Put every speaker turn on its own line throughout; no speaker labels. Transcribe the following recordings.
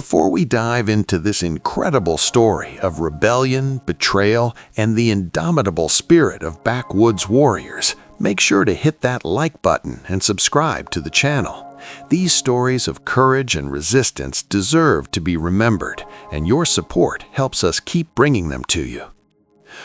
Before we dive into this incredible story of rebellion, betrayal, and the indomitable spirit of backwoods warriors, make sure to hit that like button and subscribe to the channel. These stories of courage and resistance deserve to be remembered, and your support helps us keep bringing them to you.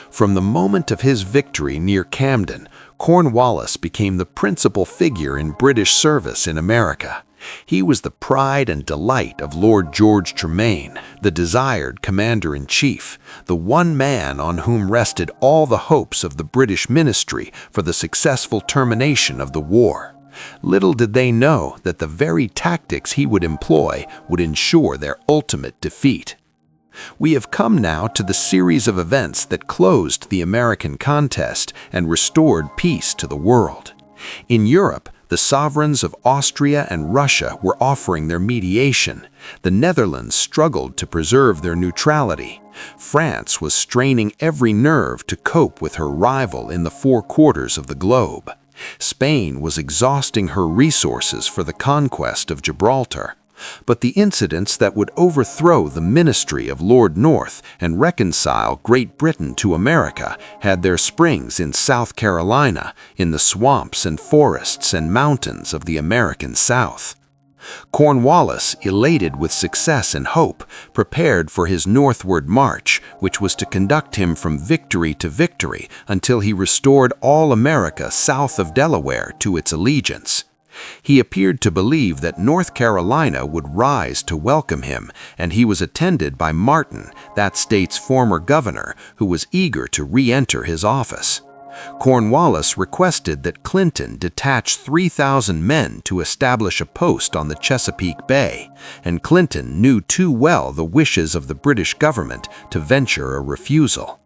From the moment of his victory near Camden, Cornwallis became the principal figure in British service in America. He was the pride and delight of Lord George Tremaine, the desired commander-in-chief, the one man on whom rested all the hopes of the British ministry for the successful termination of the war. Little did they know that the very tactics he would employ would ensure their ultimate defeat. We have come now to the series of events that closed the American contest and restored peace to the world. In Europe, the sovereigns of Austria and Russia were offering their mediation. The Netherlands struggled to preserve their neutrality. France was straining every nerve to cope with her rival in the four quarters of the globe. Spain was exhausting her resources for the conquest of Gibraltar. But the incidents that would overthrow the ministry of Lord North and reconcile Great Britain to America had their springs in South Carolina, in the swamps and forests and mountains of the American South. Cornwallis, elated with success and hope, prepared for his northward march, which was to conduct him from victory to victory until he restored all America south of Delaware to its allegiance. He appeared to believe that North Carolina would rise to welcome him, and he was attended by Martin, that state's former governor, who was eager to re-enter his office. Cornwallis requested that Clinton detach 3,000 men to establish a post on the Chesapeake Bay, and Clinton knew too well the wishes of the British government to venture a refusal.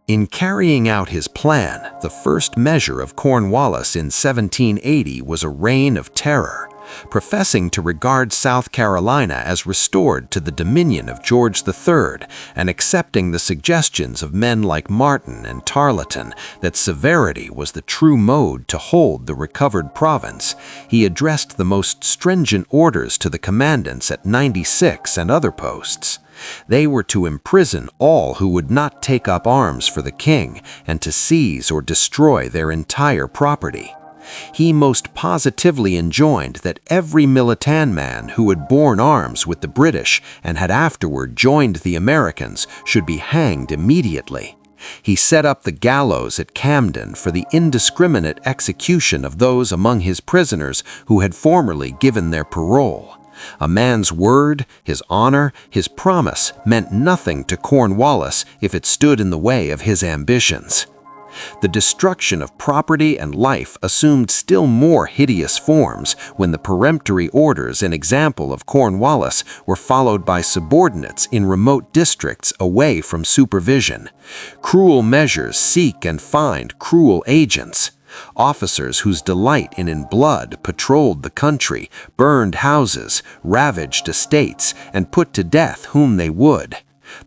In carrying out his plan, the first measure of Cornwallis in 1780 was a reign of terror. Professing to regard South Carolina as restored to the dominion of George III, and accepting the suggestions of men like Martin and Tarleton that severity was the true mode to hold the recovered province, he addressed the most stringent orders to the commandants at 96 and other posts. They were to imprison all who would not take up arms for the king and to seize or destroy their entire property. He most positively enjoined that every militan man who had borne arms with the British and had afterward joined the Americans should be hanged immediately. He set up the gallows at Camden for the indiscriminate execution of those among his prisoners who had formerly given their parole. A man's word, his honor, his promise meant nothing to Cornwallis if it stood in the way of his ambitions. The destruction of property and life assumed still more hideous forms when the peremptory orders and example of Cornwallis were followed by subordinates in remote districts away from supervision. Cruel measures seek and find cruel agents. Officers whose delight in blood patrolled the country, burned houses, ravaged estates, and put to death whom they would.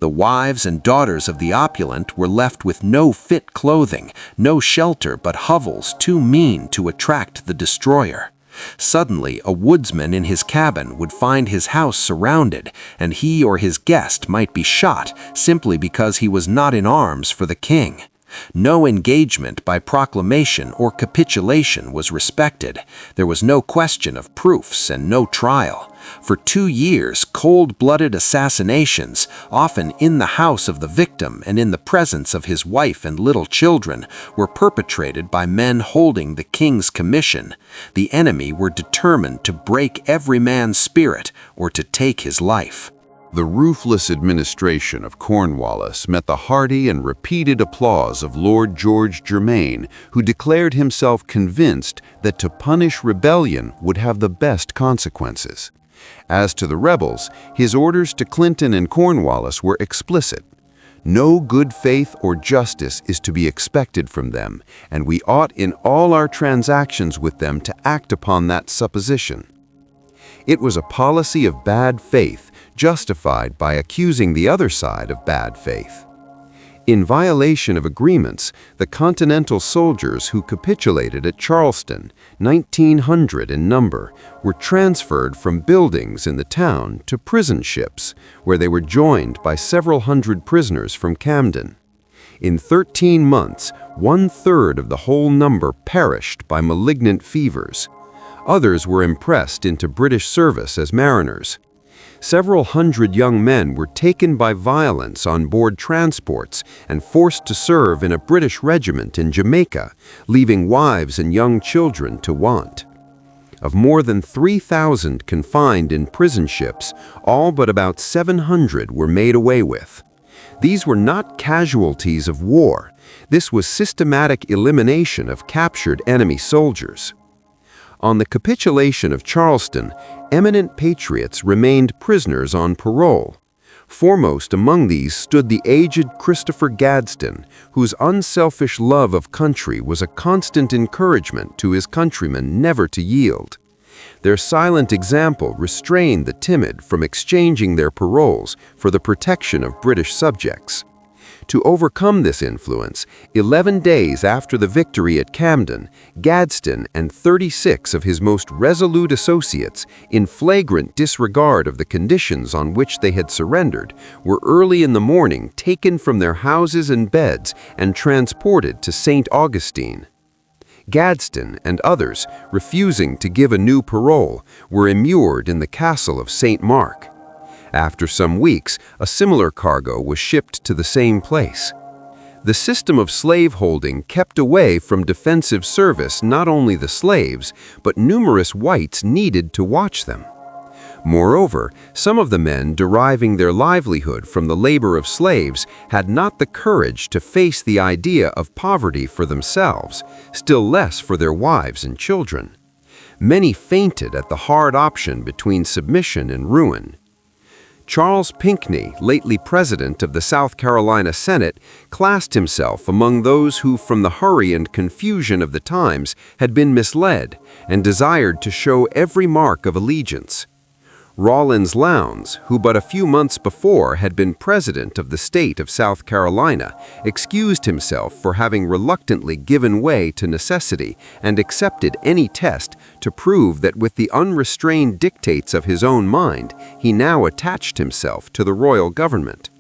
The wives and daughters of the opulent were left with no fit clothing, no shelter but hovels too mean to attract the destroyer. Suddenly, a woodsman in his cabin would find his house surrounded, and he or his guest might be shot simply because he was not in arms for the king. No engagement by proclamation or capitulation was respected. There was no question of proofs and no trial. For 2 years, cold-blooded assassinations, often in the house of the victim and in the presence of his wife and little children, were perpetrated by men holding the king's commission. The enemy were determined to break every man's spirit or to take his life.
The ruthless administration of Cornwallis met the hearty and repeated applause of Lord George Germain, who declared himself convinced that to punish rebellion would have the best consequences. As to the rebels, his orders to Clinton and Cornwallis were explicit. No good faith or justice is to be expected from them, and we ought in all our transactions with them to act upon that supposition. It was a policy of bad faith, justified by accusing the other side of bad faith. In violation of agreements, the Continental soldiers who capitulated at Charleston, 1,900 in number, were transferred from buildings in the town to prison ships, where they were joined by several hundred prisoners from Camden. In 13 months, 1/3 of the whole number perished by malignant fevers. Others were impressed into British service as mariners. Several hundred young men were taken by violence on board transports and forced to serve in a British regiment in Jamaica, leaving wives and young children to want. Of more than 3,000 confined in prison ships, all but about 700 were made away with. These were not casualties of war. This was systematic elimination of captured enemy soldiers. On the capitulation of Charleston, eminent patriots remained prisoners on parole. Foremost among these stood the aged Christopher Gadsden, whose unselfish love of country was a constant encouragement to his countrymen never to yield. Their silent example restrained the timid from exchanging their paroles for the protection of British subjects. To overcome this influence, 11 days after the victory at Camden, Gadsden and 36 of his most resolute associates, in flagrant disregard of the conditions on which they had surrendered, were early in the morning taken from their houses and beds and transported to St. Augustine. Gadsden and others, refusing to give a new parole, were immured in the castle of St. Mark. After some weeks, a similar cargo was shipped to the same place. The system of slaveholding kept away from defensive service not only the slaves, but numerous whites needed to watch them. Moreover, some of the men deriving their livelihood from the labor of slaves had not the courage to face the idea of poverty for themselves, still less for their wives and children. Many fainted at the hard option between submission and ruin. Charles Pinckney, lately president of the South Carolina Senate, classed himself among those who, from the hurry and confusion of the times, had been misled and desired to show every mark of allegiance. Rawlins Lowndes, who but a few months before had been president of the state of South Carolina, excused himself for having reluctantly given way to necessity and accepted any test to prove that with the unrestrained dictates of his own mind, he now attached himself to the royal government.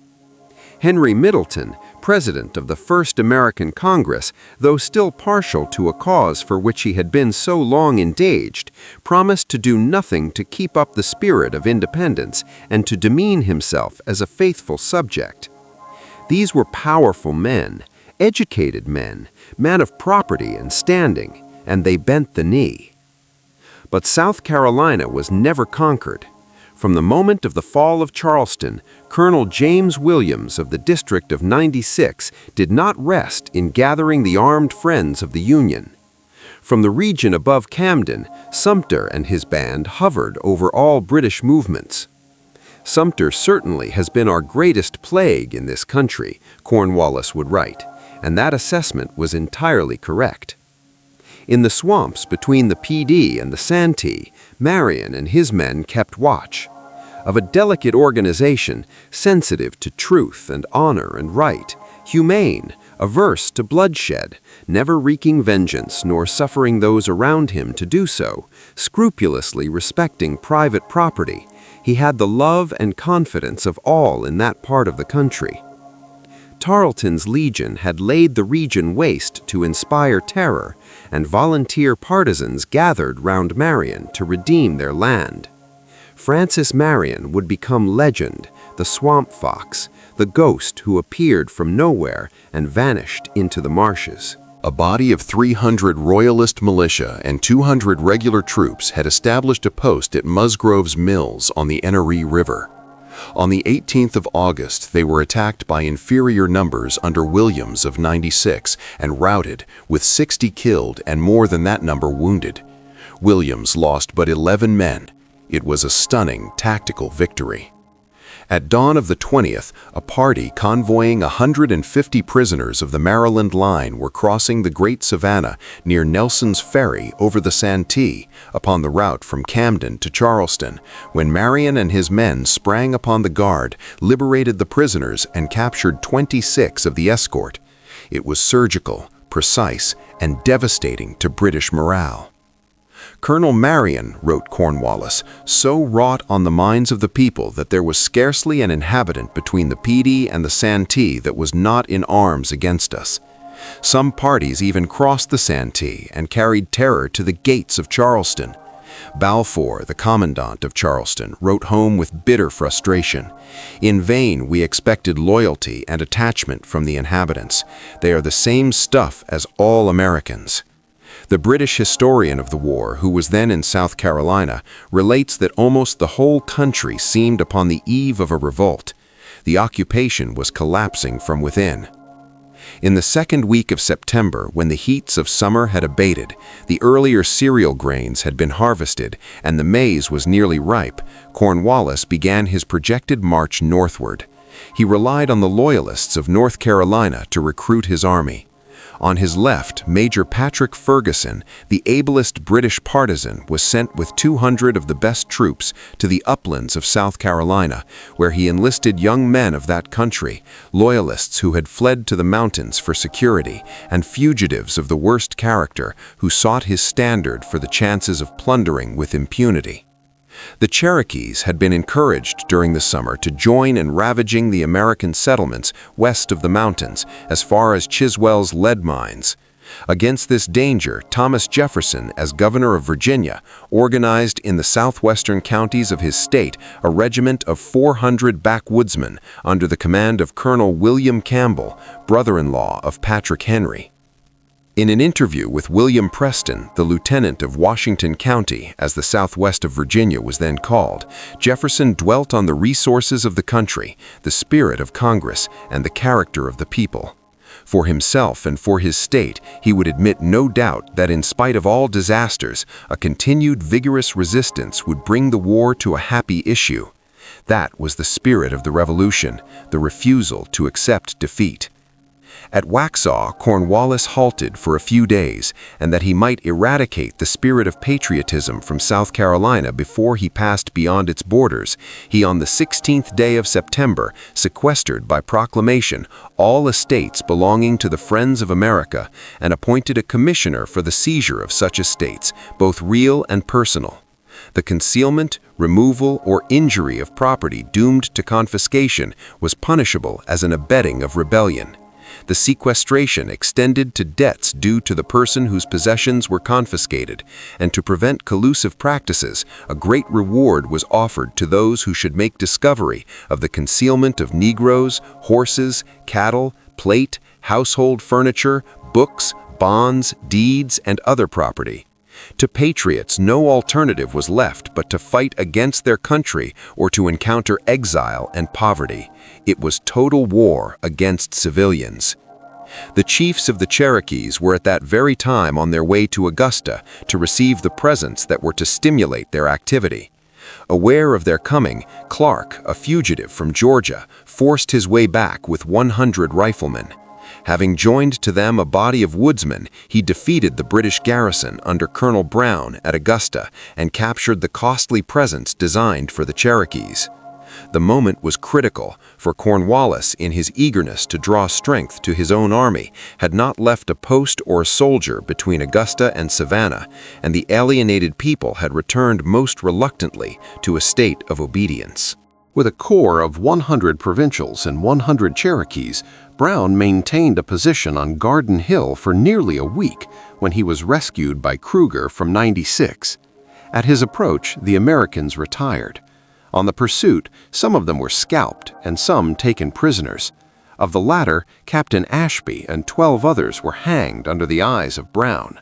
Henry Middleton, president of the First American Congress, though still partial to a cause for which he had been so long engaged, promised to do nothing to keep up the spirit of independence and to demean himself as a faithful subject. These were powerful men, educated men of property and standing, and they bent the knee. But South Carolina was never conquered. From the moment of the fall of Charleston, Colonel James Williams of the District of 96 did not rest in gathering the armed friends of the Union. From the region above Camden, Sumter and his band hovered over all British movements. "Sumter certainly has been our greatest plague in this country," Cornwallis would write, and that assessment was entirely correct. In the swamps between the PD and the Santee, Marion and his men kept watch. Of a delicate organization, sensitive to truth and honor and right, humane, averse to bloodshed, never wreaking vengeance nor suffering those around him to do so, scrupulously respecting private property, he had the love and confidence of all in that part of the country. Tarleton's legion had laid the region waste to inspire terror, and volunteer partisans gathered round Marion to redeem their land. Francis Marion would become legend, the swamp fox, the ghost who appeared from nowhere and vanished into the marshes.
A body of 300 Royalist militia and 200 regular troops had established a post at Musgrove's Mills on the Enoree River. On the 18th of August, they were attacked by inferior numbers under Williams of 96 and routed, with 60 killed and more than that number wounded. Williams lost but 11 men. It was a stunning tactical victory. At dawn of the 20th, a party convoying 150 prisoners of the Maryland line were crossing the Great Savannah near Nelson's Ferry over the Santee upon the route from Camden to Charleston, when Marion and his men sprang upon the guard, liberated the prisoners, and captured 26 of the escort. It was surgical, precise, and devastating to British morale. Colonel Marion, wrote Cornwallis, so wrought on the minds of the people that there was scarcely an inhabitant between the Pedee and the Santee that was not in arms against us. Some parties even crossed the Santee and carried terror to the gates of Charleston. Balfour, the commandant of Charleston, wrote home with bitter frustration. In vain we expected loyalty and attachment from the inhabitants. They are the same stuff as all Americans. The British historian of the war, who was then in South Carolina, relates that almost the whole country seemed upon the eve of a revolt. The occupation was collapsing from within. In the second week of September, when the heats of summer had abated, the earlier cereal grains had been harvested, and the maize was nearly ripe, Cornwallis began his projected march northward. He relied on the Loyalists of North Carolina to recruit his army. On his left, Major Patrick Ferguson, the ablest British partisan, was sent with 200 of the best troops to the uplands of South Carolina, where he enlisted young men of that country, loyalists who had fled to the mountains for security, and fugitives of the worst character who sought his standard for the chances of plundering with impunity. The Cherokees had been encouraged during the summer to join in ravaging the American settlements west of the mountains as far as Chiswell's lead mines. Against this danger, Thomas Jefferson, as governor of Virginia, organized in the southwestern counties of his state a regiment of 400 backwoodsmen under the command of Colonel William Campbell, brother-in-law of Patrick Henry. In an interview with William Preston, the lieutenant of Washington County, as the Southwest of Virginia was then called, Jefferson dwelt on the resources of the country, the spirit of Congress, and the character of the people. For himself and for his state, he would admit no doubt that in spite of all disasters, a continued vigorous resistance would bring the war to a happy issue. That was the spirit of the Revolution, the refusal to accept defeat. At Waxhaw, Cornwallis halted for a few days, and that he might eradicate the spirit of patriotism from South Carolina before he passed beyond its borders, he on the 16th day of September sequestered by proclamation all estates belonging to the Friends of America and appointed a commissioner for the seizure of such estates, both real and personal. The concealment, removal, or injury of property doomed to confiscation was punishable as an abetting of rebellion. The sequestration extended to debts due to the person whose possessions were confiscated, and to prevent collusive practices, a great reward was offered to those who should make discovery of the concealment of Negroes, horses, cattle, plate, household furniture, books, bonds, deeds, and other property. To patriots, no alternative was left but to fight against their country or to encounter exile and poverty. It was total war against civilians. The chiefs of the Cherokees were at that very time on their way to Augusta to receive the presents that were to stimulate their activity. Aware of their coming, Clark, a fugitive from Georgia, forced his way back with 100 riflemen. Having joined to them a body of woodsmen, he defeated the British garrison under Colonel Brown at Augusta and captured the costly presents designed for the Cherokees. The moment was critical, for Cornwallis, in his eagerness to draw strength to his own army, had not left a post or a soldier between Augusta and Savannah, and the alienated people had returned most reluctantly to a state of obedience.
With a corps of 100 provincials and 100 Cherokees, Brown maintained a position on Garden Hill for nearly a week when he was rescued by Kruger from 96. At his approach, the Americans retired. On the pursuit, some of them were scalped and some taken prisoners. Of the latter, Captain Ashby and 12 others were hanged under the eyes of Brown.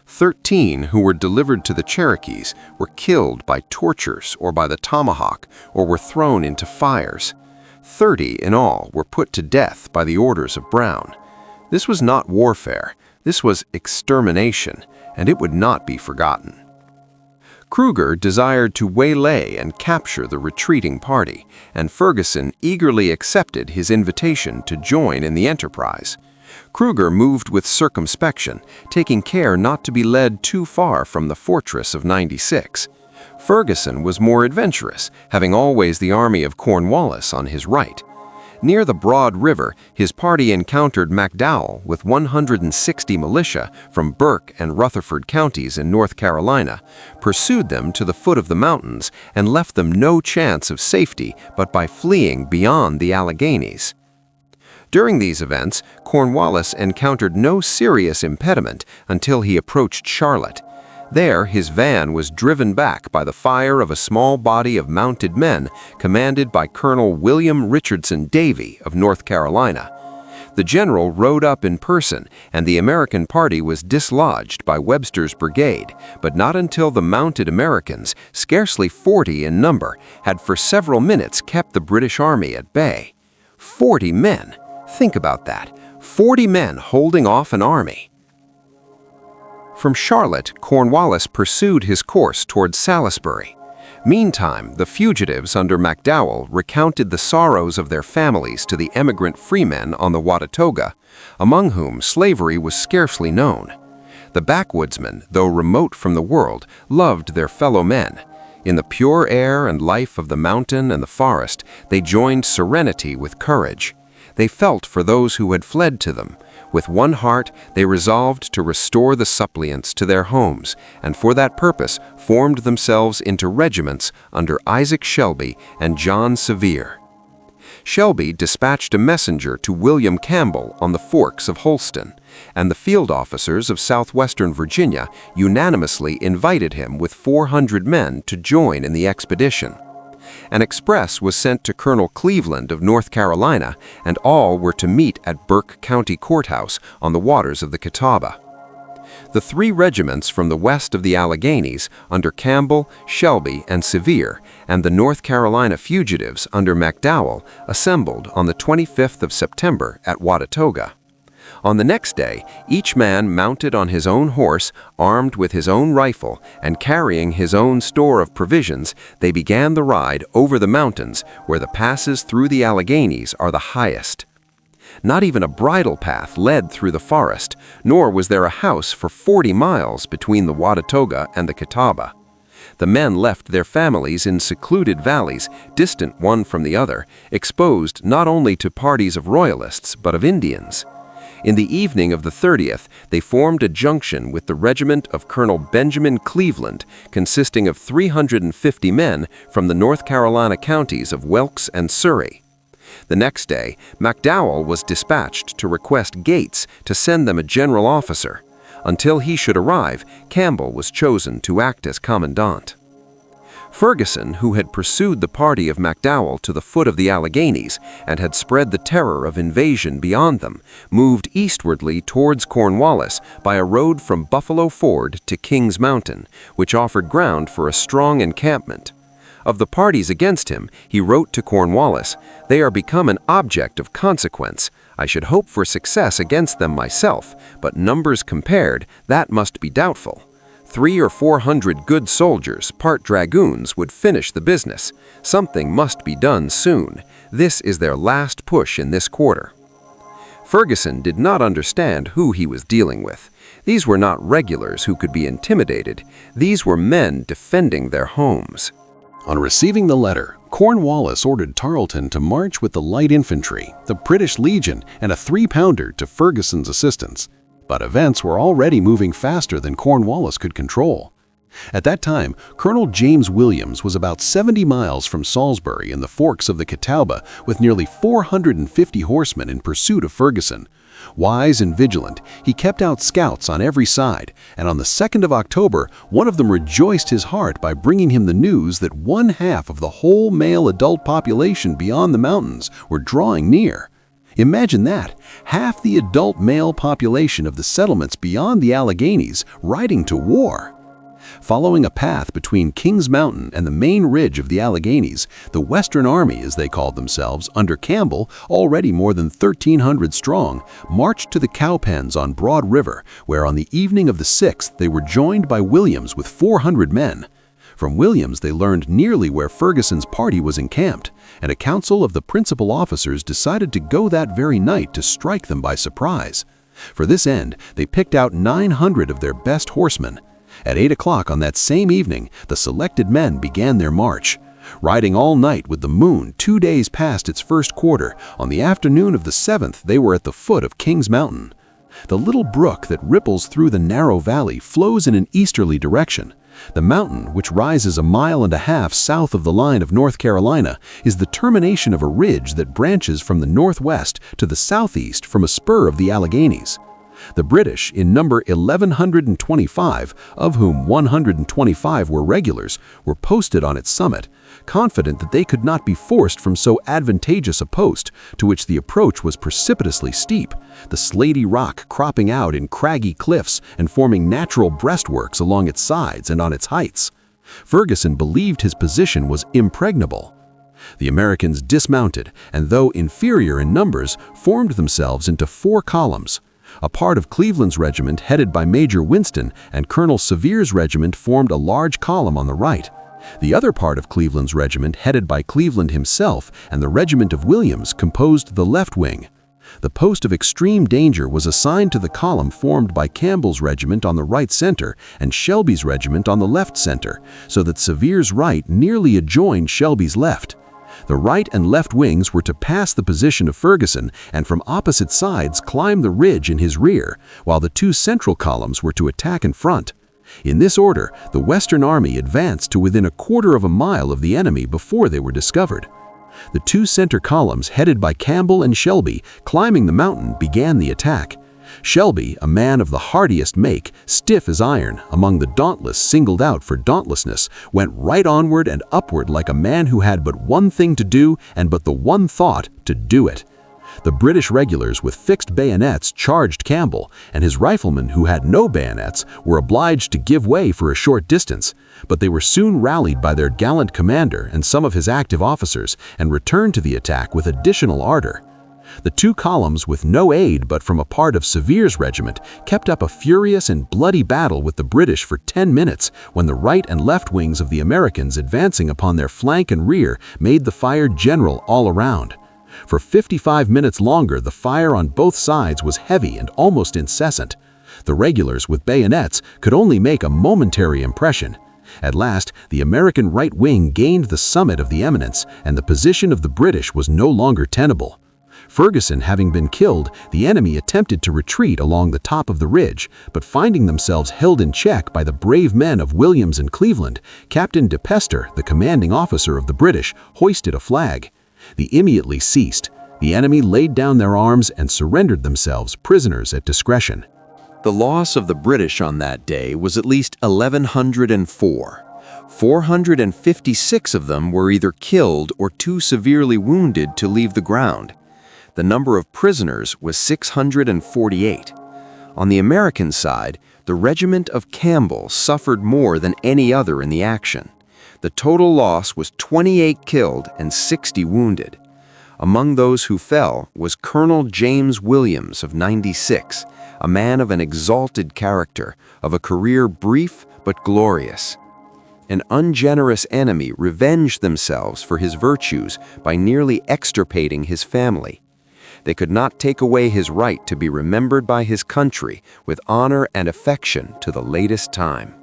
13 who were delivered to the Cherokees were killed by tortures or by the tomahawk or were thrown into fires. 30 in all were put to death by the orders of Brown. This was not warfare, this was extermination, and it would not be forgotten. Kruger desired to waylay and capture the retreating party, and Ferguson eagerly accepted his invitation to join in the enterprise. Kruger moved with circumspection, taking care not to be led too far from the fortress of 96. Ferguson was more adventurous, having always the army of Cornwallis on his right. Near the Broad River, his party encountered McDowell with 160 militia from Burke and Rutherford counties in North Carolina, pursued them to the foot of the mountains, and left them no chance of safety but by fleeing beyond the Alleghanies. During these events, Cornwallis encountered no serious impediment until he approached Charlotte. There, his van was driven back by the fire of a small body of mounted men commanded by Colonel William Richardson Davie of North Carolina. The general rode up in person, and the American party was dislodged by Webster's brigade, but not until the mounted Americans, scarcely 40 in number, had for several minutes kept the British army at bay. 40 men! Think about that. 40 men holding off an army. From Charlotte, Cornwallis pursued his course towards Salisbury. Meantime, the fugitives under McDowell recounted the sorrows of their families to the emigrant freemen on the Watauga, among whom slavery was scarcely known. The backwoodsmen, though remote from the world, loved their fellow men. In the pure air and life of the mountain and the forest, they joined serenity with courage. They felt for those who had fled to them. With one heart, they resolved to restore the suppliants to their homes, and for that purpose formed themselves into regiments under Isaac Shelby and John Sevier. Shelby dispatched a messenger to William Campbell on the forks of Holston, and the field officers of southwestern Virginia unanimously invited him with 400 men to join in the expedition. An express was sent to Colonel Cleveland of North Carolina, and all were to meet at Burke County Courthouse on the waters of the Catawba. The 3 regiments from the west of the Alleghanies, under Campbell, Shelby, and Sevier, and the North Carolina fugitives under McDowell, assembled on the 25th of September at Watauga. On the next day, each man mounted on his own horse, armed with his own rifle, and carrying his own store of provisions, they began the ride over the mountains where the passes through the Alleghanies are the highest. Not even a bridle path led through the forest, nor was there a house for 40 miles between the Watauga and the Catawba. The men left their families in secluded valleys, distant one from the other, exposed not only to parties of royalists but of Indians. In the evening of the 30th, they formed a junction with the regiment of Colonel Benjamin Cleveland, consisting of 350 men from the North Carolina counties of Wilkes and Surrey. The next day, McDowell was dispatched to request Gates to send them a general officer. Until he should arrive, Campbell was chosen to act as commandant. Ferguson, who had pursued the party of McDowell to the foot of the Alleghanies and had spread the terror of invasion beyond them, moved eastwardly towards Cornwallis by a road from Buffalo Ford to Kings Mountain, which offered ground for a strong encampment. Of the parties against him, he wrote to Cornwallis, "They are become an object of consequence. I should hope for success against them myself, but numbers compared, that must be doubtful. 300 or 400 good soldiers, part dragoons, would finish the business. Something must be done soon. This is their last push in this quarter." Ferguson did not understand who he was dealing with. These were not regulars who could be intimidated. These were men defending their homes.
On receiving the letter, Cornwallis ordered Tarleton to march with the light infantry, the British Legion, and a 3-pounder to Ferguson's assistance. But events were already moving faster than Cornwallis could control. At that time, Colonel James Williams was about 70 miles from Salisbury in the forks of the Catawba with nearly 450 horsemen in pursuit of Ferguson. Wise and vigilant, he kept out scouts on every side, and on the 2nd of October, one of them rejoiced his heart by bringing him the news that 1/2 of the whole male adult population beyond the mountains were drawing near. Imagine that, half the adult male population of the settlements beyond the Alleghanies riding to war. Following a path between Kings Mountain and the main ridge of the Alleghanies, the Western Army, as they called themselves, under Campbell, already more than 1,300 strong, marched to the cowpens on Broad River, where on the evening of the 6th they were joined by Williams with 400 men.
From Williams, they learned nearly where Ferguson's party was encamped, and a council of the principal officers decided to go that very night to strike them by surprise. For this end, they picked out 900 of their best horsemen. At 8 o'clock on that same evening, the selected men began their march. Riding all night with the moon 2 days past its first quarter, on the afternoon of the 7th they were at the foot of King's Mountain. The little brook that ripples through the narrow valley flows in an easterly direction. The mountain, which rises 1.5 miles south of the line of North Carolina, is the termination of a ridge that branches from the northwest to the southeast from a spur of the Alleghanies. The British, in number 1,125, of whom 125 were regulars, were posted on its summit, confident that they could not be forced from so advantageous a post, to which the approach was precipitously steep, the slaty rock cropping out in craggy cliffs and forming natural breastworks along its sides and on its heights. Ferguson believed his position was impregnable. The Americans dismounted, and though inferior in numbers, formed themselves into 4 columns. A part of Cleveland's regiment, headed by Major Winston, and Colonel Severe's regiment formed a large column on the right. The other part of Cleveland's regiment, headed by Cleveland himself, and the regiment of Williams, composed the left wing. The post of extreme danger was assigned to the column formed by Campbell's regiment on the right center and Shelby's regiment on the left center, so that Severe's right nearly adjoined Shelby's left. The right and left wings were to pass the position of Ferguson and from opposite sides climb the ridge in his rear, while the 2 central columns were to attack in front. In this order, the Western Army advanced to within 1/4 mile of the enemy before they were discovered. The 2 center columns, headed by Campbell and Shelby, climbing the mountain, began the attack. Shelby, a man of the hardiest make, stiff as iron, among the dauntless singled out for dauntlessness, went right onward and upward like a man who had but one thing to do and but the one thought to do it. The British regulars with fixed bayonets charged Campbell, and his riflemen, who had no bayonets, were obliged to give way for a short distance, but they were soon rallied by their gallant commander and some of his active officers and returned to the attack with additional ardor. The 2 columns, with no aid but from a part of Severe's regiment, kept up a furious and bloody battle with the British for 10 minutes, when the right and left wings of the Americans, advancing upon their flank and rear, made the fire general all around. For 55 minutes longer the fire on both sides was heavy and almost incessant. The regulars, with bayonets, could only make a momentary impression. At last, the American right wing gained the summit of the eminence, and the position of the British was no longer tenable. Ferguson having been killed, the enemy attempted to retreat along the top of the ridge, but finding themselves held in check by the brave men of Williams and Cleveland, Captain de Pester, the commanding officer of the British, hoisted a flag. They immediately ceased. The enemy laid down their arms and surrendered themselves prisoners at discretion.
The loss of the British on that day was at least 1,104. 456 of them were either killed or too severely wounded to leave the ground. The number of prisoners was 648. On the American side, the regiment of Campbell suffered more than any other in the action. The total loss was 28 killed and 60 wounded. Among those who fell was Colonel James Williams of 96, a man of an exalted character, of a career brief but glorious. An ungenerous enemy revenged themselves for his virtues by nearly extirpating his family. They could not take away his right to be remembered by his country with honor and affection to the latest time.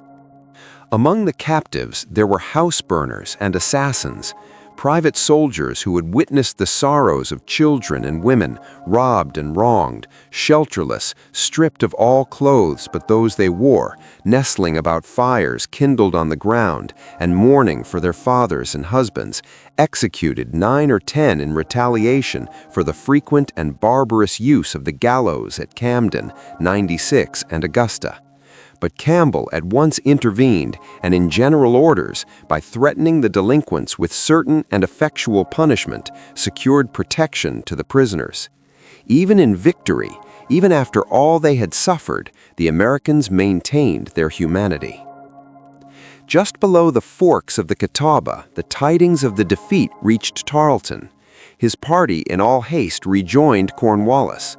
Among the captives, there were house burners and assassins, private soldiers who had witnessed the sorrows of children and women, robbed and wronged, shelterless, stripped of all clothes but those they wore, nestling about fires kindled on the ground, and mourning for their fathers and husbands, executed 9 or 10 in retaliation for the frequent and barbarous use of the gallows at Camden, 96, and Augusta. But Campbell at once intervened, and in general orders, by threatening the delinquents with certain and effectual punishment, secured protection to the prisoners. Even in victory, even after all they had suffered, the Americans maintained their humanity. Just below the forks of the Catawba, the tidings of the defeat reached Tarleton. His party in all haste rejoined Cornwallis.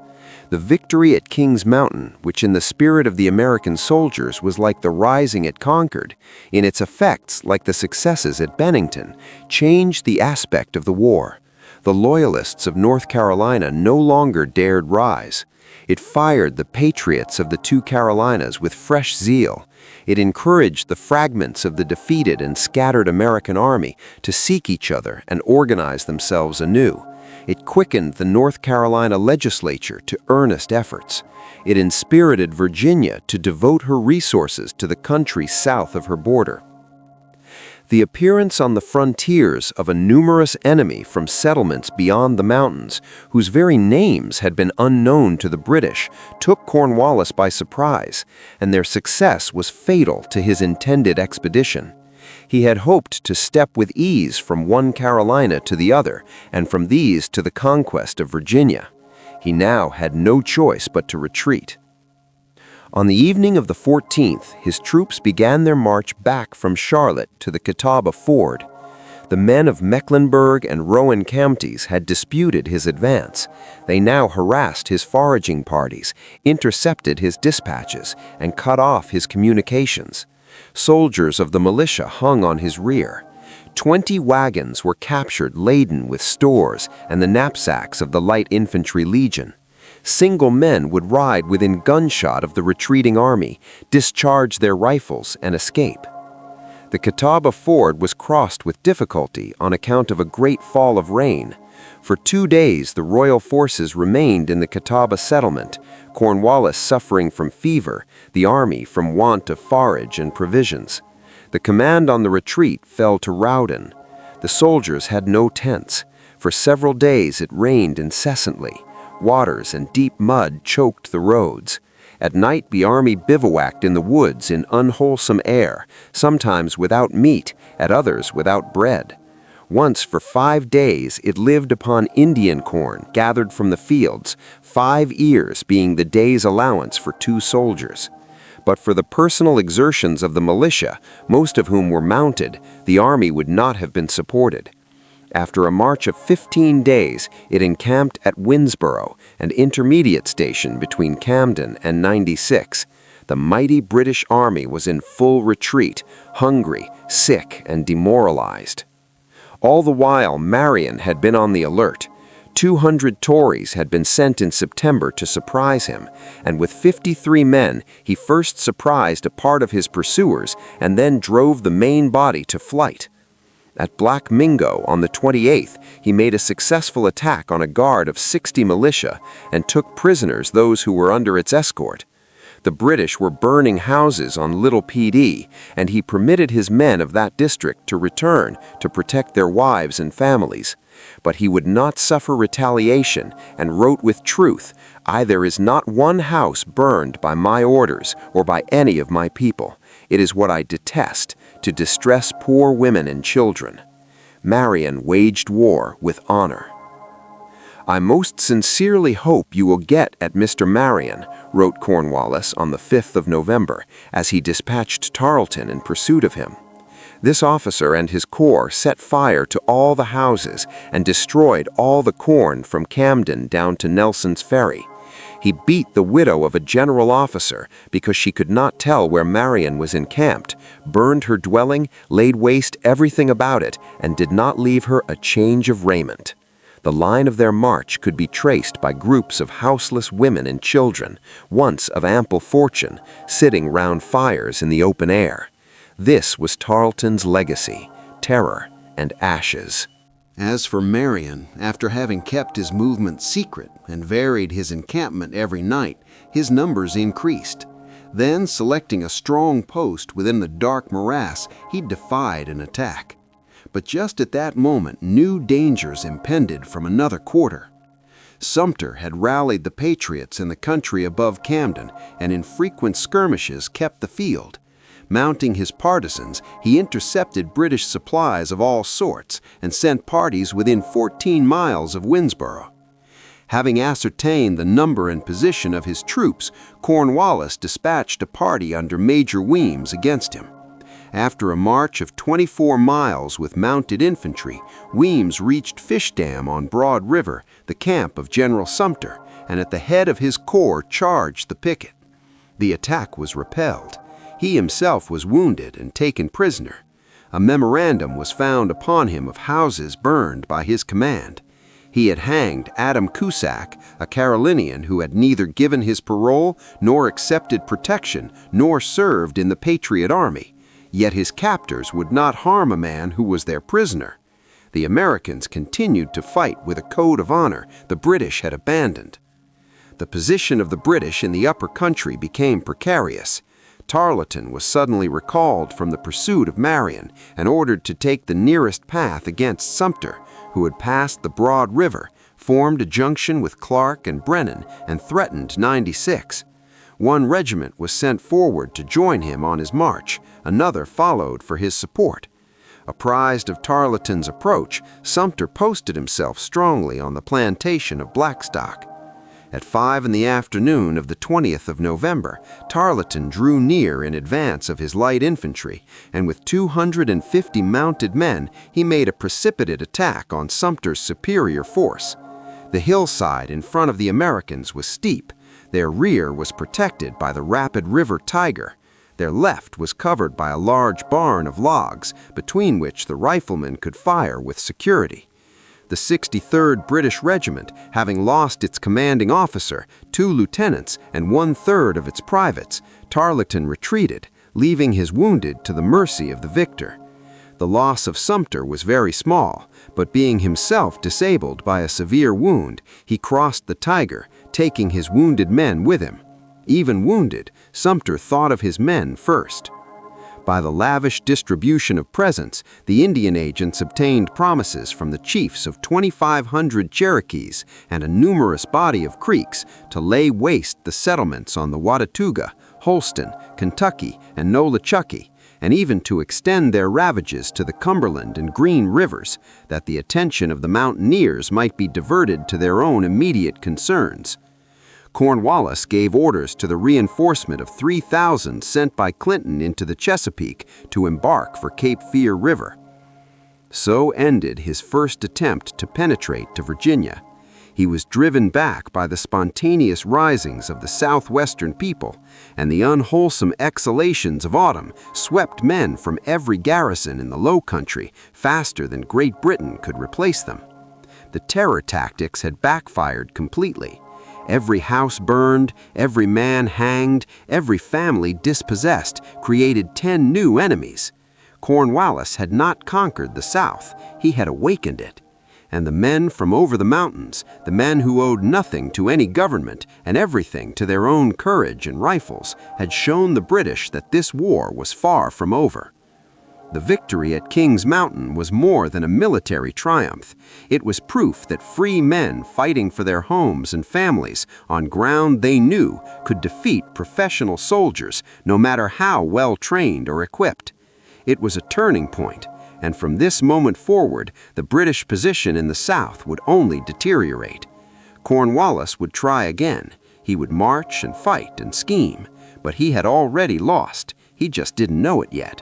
The victory at King's Mountain, which in the spirit of the American soldiers was like the rising at Concord, in its effects like the successes at Bennington, changed the aspect of the war. The Loyalists of North Carolina no longer dared rise. It fired the patriots of the two Carolinas with fresh zeal. It encouraged the fragments of the defeated and scattered American army to seek each other and organize themselves anew. It quickened the North Carolina legislature to earnest efforts. It inspirited Virginia to devote her resources to the country south of her border. The appearance on the frontiers of a numerous enemy from settlements beyond the mountains, whose very names had been unknown to the British, took Cornwallis by surprise, and their success was fatal to his intended expedition. He had hoped to step with ease from one Carolina to the other, and from these to the conquest of Virginia. He now had no choice but to retreat. On the evening of the 14th, his troops began their march back from Charlotte to the Catawba Ford. The men of Mecklenburg and Rowan counties had disputed his advance. They now harassed his foraging parties, intercepted his dispatches, and cut off his communications. Soldiers of the militia hung on his rear. 20 wagons were captured laden with stores and the knapsacks of the Light Infantry Legion. Single men would ride within gunshot of the retreating army, discharge their rifles, and escape. The Catawba Ford was crossed with difficulty on account of a great fall of rain. For 2 days the royal forces remained in the Catawba settlement, Cornwallis suffering from fever, the army from want of forage and provisions. The command on the retreat fell to Rawdon. The soldiers had no tents. For several days it rained incessantly. Waters and deep mud choked the roads. At night the army bivouacked in the woods in unwholesome air, sometimes without meat, at others without bread. Once for 5 days it lived upon Indian corn gathered from the fields, 5 ears being the day's allowance for 2 soldiers. But for the personal exertions of the militia, most of whom were mounted, the army would not have been supported. After a march of 15 days, it encamped at Winnsboro, an intermediate station between Camden and 96. The mighty British army was in full retreat, hungry, sick, and demoralized. All the while, Marion had been on the alert. 200 Tories had been sent in September to surprise him, and with 53 men, he first surprised a part of his pursuers and then drove the main body to flight. At Black Mingo on the 28th, he made a successful attack on a guard of 60 militia and took prisoners those who were under its escort. The British were burning houses on Little PD, and he permitted his men of that district to return to protect their wives and families. But he would not suffer retaliation and wrote with truth, "Either is not one house burned by my orders or by any of my people. It is what I detest, to distress poor women and children." Marion waged war with honor. "I most sincerely hope you will get at Mr. Marion," wrote Cornwallis on the 5th of November, as he dispatched Tarleton in pursuit of him. This officer and his corps set fire to all the houses and destroyed all the corn from Camden down to Nelson's Ferry. He beat the widow of a general officer because she could not tell where Marion was encamped, burned her dwelling, laid waste everything about it, and did not leave her a change of raiment. The line of their march could be traced by groups of houseless women and children, once of ample fortune, sitting round fires in the open air. This was Tarleton's legacy, terror and ashes.
As for Marion, after having kept his movements secret and varied his encampment every night, his numbers increased. Then, selecting a strong post within the dark morass, he defied an attack. But just at that moment, new dangers impended from another quarter. Sumter had rallied the patriots in the country above Camden and in frequent skirmishes kept the field. Mounting his partisans, he intercepted British supplies of all sorts and sent parties within 14 miles of Winnsboro. Having ascertained the number and position of his troops, Cornwallis dispatched a party under Major Weems against him. After a march of 24 miles with mounted infantry, Weems reached Fish Dam on Broad River, the camp of General Sumter, and at the head of his corps charged the picket. The attack was repelled. He himself was wounded and taken prisoner. A memorandum was found upon him of houses burned by his command. He had hanged Adam Cusack, a Carolinian who had neither given his parole nor accepted protection nor served in the Patriot Army. Yet his captors would not harm a man who was their prisoner. The Americans continued to fight with a code of honor the British had abandoned. The position of the British in the upper country became precarious. Tarleton was suddenly recalled from the pursuit of Marion and ordered to take the nearest path against Sumter, who had passed the Broad River, formed a junction with Clark and Brennan, and threatened 96. One regiment was sent forward to join him on his march. Another followed for his support. Apprised of Tarleton's approach, Sumter posted himself strongly on the plantation of Blackstock. At 5 in the afternoon of the 20th of November, Tarleton drew near in advance of his light infantry, and with 250 mounted men, he made a precipitate attack on Sumter's superior force. The hillside in front of the Americans was steep. Their rear was protected by the rapid River Tiger. Their left was covered by a large barn of logs, between which the riflemen could fire with security. The 63rd British Regiment, having lost its commanding officer, 2 lieutenants, and 1/3 of its privates, Tarleton retreated, leaving his wounded to the mercy of the victor. The loss of Sumter was very small, but being himself disabled by a severe wound, he crossed the Tiger, taking his wounded men with him. Even wounded, Sumter thought of his men first. By the lavish distribution of presents, the Indian agents obtained promises from the chiefs of 2,500 Cherokees and a numerous body of Creeks to lay waste the settlements on the Watauga, Holston, Kentucky, and Nolichucky, and even to extend their ravages to the Cumberland and Green Rivers, that the attention of the mountaineers might be diverted to their own immediate concerns. Cornwallis gave orders to the reinforcement of 3,000 sent by Clinton into the Chesapeake to embark for Cape Fear River. So ended his first attempt to penetrate to Virginia. He was driven back by the spontaneous risings of the southwestern people, and the unwholesome exhalations of autumn swept men from every garrison in the Low Country faster than Great Britain could replace them. The terror tactics had backfired completely. Every house burned, every man hanged, every family dispossessed, created 10 new enemies. Cornwallis had not conquered the South, he had awakened it. And the men from over the mountains, the men who owed nothing to any government and everything to their own courage and rifles, had shown the British that this war was far from over. The victory at Kings Mountain was more than a military triumph. It was proof that free men fighting for their homes and families on ground they knew could defeat professional soldiers, no matter how well trained or equipped. It was a turning point, and from this moment forward, the British position in the South would only deteriorate. Cornwallis would try again. He would march and fight and scheme, but he had already lost. He just didn't know it yet.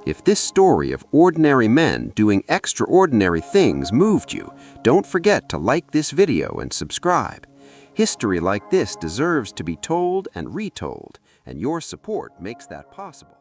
If this story of ordinary men doing extraordinary things moved you, don't forget to like this video and subscribe. History like this deserves to be told and retold, and your support makes that possible.